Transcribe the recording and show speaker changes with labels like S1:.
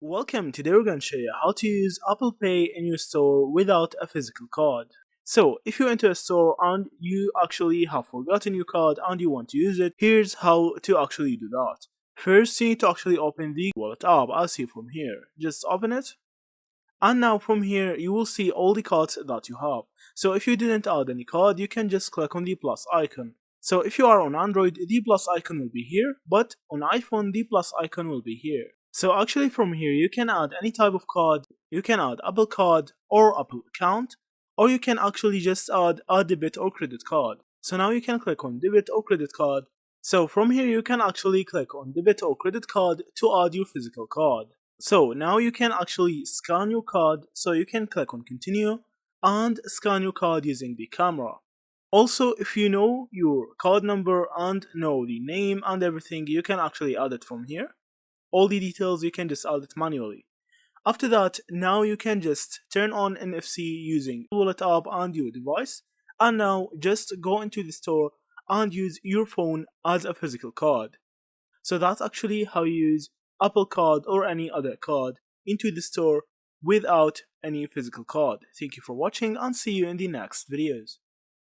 S1: Welcome, today we're going to show you how to use Apple Pay in your store without a physical card. So if you enter a store and you actually have forgotten your card and you want to use it, here's how to actually do that. First, you need to actually open the wallet app as seen from here. Just open it. And now from here you will see all the cards that you have. So if you didn't add any card, you can just click on the plus icon. So if you are on Android, the plus icon will be here, but on iPhone the plus icon will be here. So actually from here you can add any type of card. You can add Apple Card or Apple account, or you can actually just add a debit or credit card. So now you can click on debit or credit card. So from here you can actually click on debit or credit card to add your physical card. So now you can actually scan your card, so you can click on continue and scan your card using the camera. Also, if you know your card number and know the name and everything, you can actually add it from here. All the details you can just add it manually. After that, now you can just turn on NFC using the wallet app and your device, and now just go into the store and use your phone as a physical card. So that's actually how you use Apple Card or any other card into the store without any physical card. Thank you for watching and see you in the next videos.